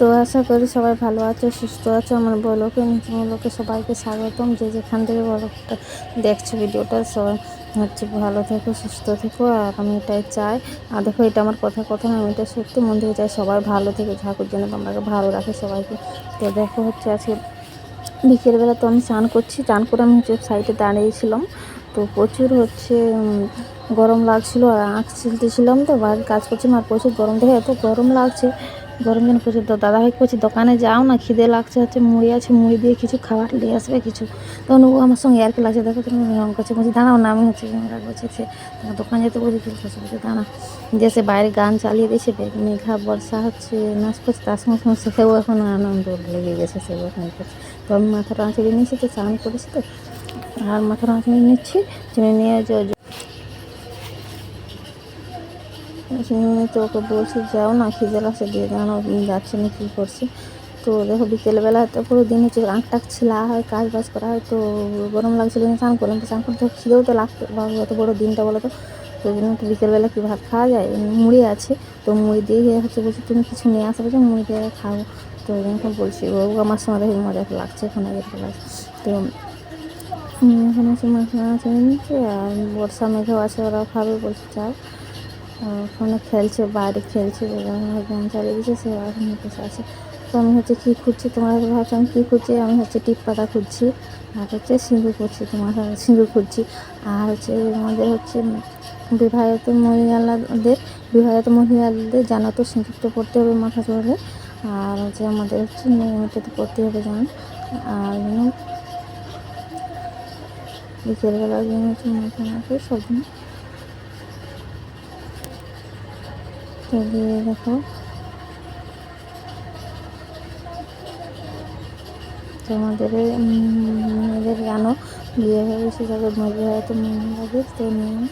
তো আশা করি সবাই ভালো আছো, সুস্থ আছো। আমার ব্লগে নতুন ব্লগে সবাইকে স্বাগতম। যে যেখান থেকে ব্লগটা দেখছো ভিডিওটা, সবাই ভালো থেকো, সুস্থ থেকো। আর আমি এটাই চাই। আর দেখো, এটা আমার কথা না, আমি এটা সত্যি মন থেকে চাই সবাই ভালো থেকে ঠাকুর যেন আমাকে ভালো রাখে সবাইকে। তো দেখো আজকে বিকেলবেলা তো আমি স্নান করছি, স্নান করে আমি সাইডে দাঁড়িয়েছিলাম। তো প্রচুর গরম লাগছিল আর আঁখ ছিলতেছিলাম, তো বাড়ির কাজ করছিলাম আর প্রচুর গরম দেখে এত গরম লাগছে, গরম যেন প্রচুর। তো দাদাভাই করছি দোকানে যাও না, খিদে লাগছে, মুড়ি আছে, মুড়ি দিয়ে কিছু খাবার নিয়ে আসবে কিছু। তখন ও আমার সঙ্গে আর কি লাগছে, দেখো তুমি রঙ করছে, বলছি দাঁড়াও না, আমি ক্যামেরা করছি, সে তোমার দোকান যেতে বলছি কি করছে, বলছে দাঁড়া। যে সে বাইরে গান চালিয়ে দিয়েছে, মেঘা বর্ষা নাচ করছে, তার সঙ্গে সঙ্গে সেও এখন আনন্দ লেগে গেছে, সেও এখন করছে। তো আমি মাথাটা আঁচড়ে নিয়েছি, তো স্নান করেছি তো, আর মাথাটা আঁচড়ে নিচ্ছি, চিনে নিয়ে তো ওকে বলছি যাও না, খিদে লাগছে, দিয়ে জানো যাচ্ছে না কী করছে। তো দেখো বিকেলবেলা তো পুরো দিন আঁক টাক ছিলা হয়, কাজ বাজ করা হয়, তো গরম লাগছিল স্নান করলাম। তো স্নান করতে খিদেও তো লাগতো, এত বড়ো দিনটা বলো তো। তো ওই জন্য তো বিকেলবেলা কি ভাত খাওয়া যায়, মুড়ি আছে, তো মুড়ি দিয়ে বলছি তুমি কিছু নিয়ে আসবে যে মুড়ি দিয়ে খাবো। তো ওই জন্য বলছি ও আমার সঙ্গে দেখে মজা লাগছে এখন আগের লাগছে। তো এখানে মাছ নিচ্ছে, আর বর্ষা মেঘেও আছে, ওরা খাবে বলছে চাও। ওখানে খেলছে, বাইরে খেলছে, গান চালিয়ে দিয়েছে, সে এখন বসে আছে। তো আমি কী খুঁজছি, তোমরা ভাবছো আমি কী খুঁজছি, আমি টিপ পাতা খুঁজছি, আর সিঁদুর খুঁজছি, তোমার সিঁদুর খুঁজছি। আর আমাদের বিবাহিত মহিলাদের জানো তো সিঁদুর তো পড়তে হবে মাথা চড়লে, আর আমাদের নিয়মিত তো পড়তে হবে জানো। আর বিকেলবেলা মাথা সব দিন তো দিয়ে দেখো। তোমাদের মেয়েদের জানো বিয়ে হয়ে গেছে, যাদের বিবাহিত মহিলাদের তো নিয়ে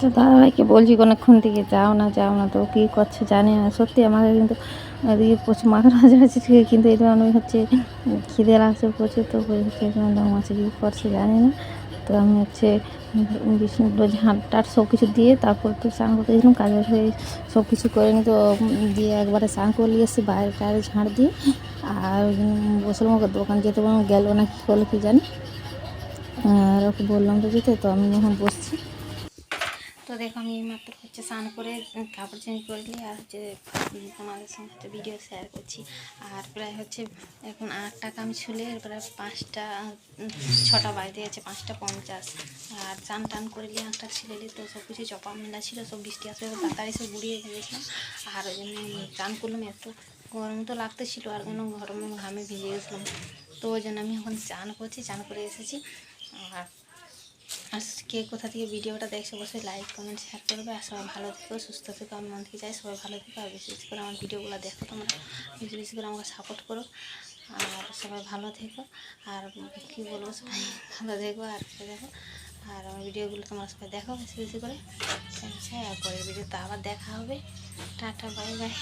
তো দাদাভাইকে বলছি অনেকক্ষণ থেকে যাও না, তো কী করছে জানি না। সত্যি আমাকে কিন্তু এদিকে প্রচুর মাথা নাচাচ্ছি, কিন্তু এই জন্য খিদে লাগছে প্রচুর, তো মাছে কী করছে জানি না। তো আমি বিষ্ণুগুলো ঝাঁট সব কিছু দিয়ে তারপর তো স্নান করতে গেছিলাম, কাজের হয়ে সব কিছু করে নি, তো দিয়ে একবারে স্নান করে নিয়ে এসেছি বাইরে টাইরে ঝাঁট দিয়ে। আর বসলাম, ওকে দোকান যেতে বললাম, গেল না কী করলো কি জানি। আর ওকে বললাম তো যেতে, তো আমি যখন বসছি, তো দেখো আমি এইমাত্র স্নান করে কাপড় চেঞ্জ করে নিই, আর তোমাদের সঙ্গে ভিডিও শেয়ার করছি। আর প্রায় এখন 8 টাকা আমি ছুলে প্রায় 6টা বাজতে গেছে, 5:50। আর চান টান করে নিয়ে আঁকটা ছিলে নিই, তো সব কিছু চপা মেলা ছিল, সব বৃষ্টি আসবে তাড়াতাড়ি সব গুড়িয়ে গেছিলাম। আর ওই জন্য চান করলাম, এত গরম তো লাগতেছিল, আর গরমে ঘামে ভিজে গেছিলাম। তো ওই জন্য আমি এখন চান করছি, চান করে এসেছি। আর কে কোথা থেকে ভিডিওটা দেখছে অবশ্যই লাইক কমেন্ট শেয়ার করবে। আর সবাই ভালো থেকো, সুস্থ থেকো, আমি মন থেকে চাই সবাই ভালো থেকো। আর বেশি বেশি করে আমার ভিডিওগুলো দেখো, তোমরা বেশি বেশি করে আমাকে সাপোর্ট করো। আর সবাই ভালো থেকো, আর কী বলবো, সবাই ভালো থেকো। আর দেখো, আর আমার ভিডিওগুলো তোমরা সবাই দেখো বেশি বেশি করে। আর পরের ভিডিওতে আবার দেখা হবে। Tata, bye bye.